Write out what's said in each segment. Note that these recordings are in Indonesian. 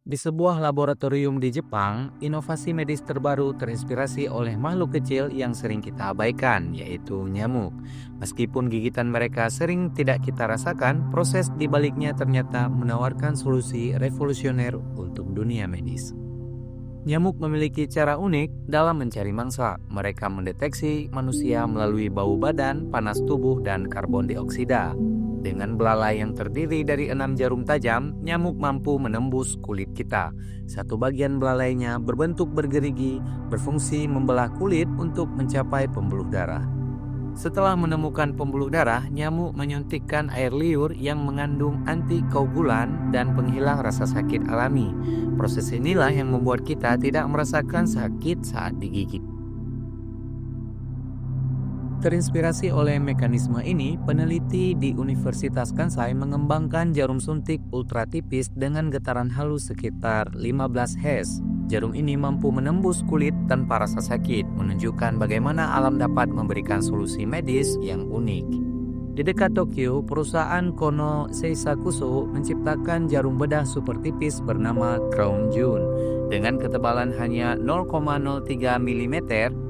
Di sebuah laboratorium di Jepang, inovasi medis terbaru terinspirasi oleh makhluk kecil yang sering kita abaikan, yaitu nyamuk. Meskipun gigitan mereka sering tidak kita rasakan, proses di baliknya ternyata menawarkan solusi revolusioner untuk dunia medis. Nyamuk memiliki cara unik dalam mencari mangsa. Mereka mendeteksi manusia melalui bau badan, panas tubuh, dan karbon dioksida. Dengan belalai yang terdiri dari 6 jarum tajam, nyamuk mampu menembus kulit kita. Satu bagian belalainya berbentuk bergerigi, berfungsi membelah kulit untuk mencapai pembuluh darah. Setelah menemukan pembuluh darah, nyamuk menyuntikkan air liur yang mengandung antikoagulan dan penghilang rasa sakit alami. Proses inilah yang membuat kita tidak merasakan sakit saat digigit. Terinspirasi oleh mekanisme ini, peneliti di Universitas Kansai mengembangkan jarum suntik ultra tipis dengan getaran halus sekitar 15 Hz. Jarum ini mampu menembus kulit tanpa rasa sakit, menunjukkan bagaimana alam dapat memberikan solusi medis yang unik. Di dekat Tokyo, perusahaan Kono Seisakuso menciptakan jarum bedah super tipis bernama Crown June. Dengan ketebalan hanya 0,03 mm,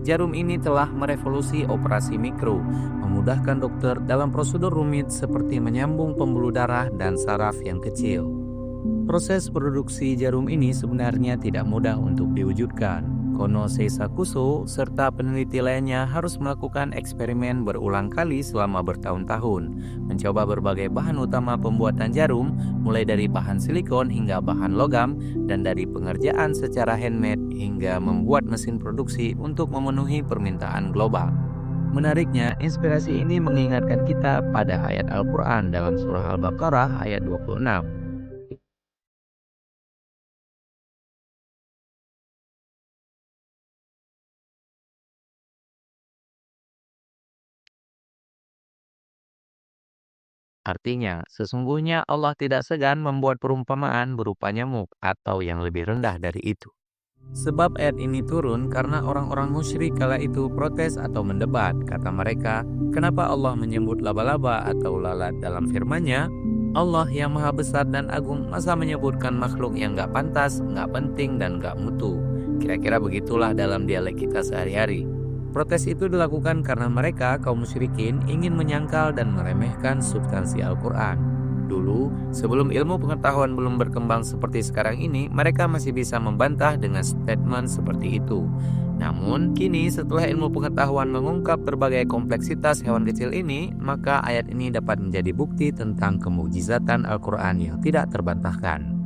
jarum ini telah merevolusi operasi mikro, memudahkan dokter dalam prosedur rumit seperti menyambung pembuluh darah dan saraf yang kecil. Proses produksi jarum ini sebenarnya tidak mudah untuk diwujudkan. Kono Seisakuso serta peneliti lainnya harus melakukan eksperimen berulang kali selama bertahun-tahun, mencoba berbagai bahan utama pembuatan jarum, mulai dari bahan silikon hingga bahan logam, dan dari pengerjaan secara handmade hingga membuat mesin produksi untuk memenuhi permintaan global. Menariknya, inspirasi ini mengingatkan kita pada ayat Al-Quran dalam surah Al-Baqarah ayat 26. Artinya, sesungguhnya Allah tidak segan membuat perumpamaan berupa nyamuk atau yang lebih rendah dari itu. Sebab ayat ini turun karena orang-orang musyrik kala itu protes atau mendebat. Kata mereka, kenapa Allah menyebut laba-laba atau lalat dalam firman-Nya? Allah yang maha besar dan agung masa menyebutkan makhluk yang gak pantas, gak penting, dan gak mutu. Kira-kira begitulah dalam dialek kita sehari-hari. Protes itu dilakukan karena mereka, kaum musyrikin, ingin menyangkal dan meremehkan substansi Al-Quran. Dulu, sebelum ilmu pengetahuan belum berkembang seperti sekarang ini, mereka masih bisa membantah dengan statement seperti itu. Namun, kini setelah ilmu pengetahuan mengungkap berbagai kompleksitas hewan kecil ini, maka ayat ini dapat menjadi bukti tentang kemukjizatan Al-Quran yang tidak terbantahkan.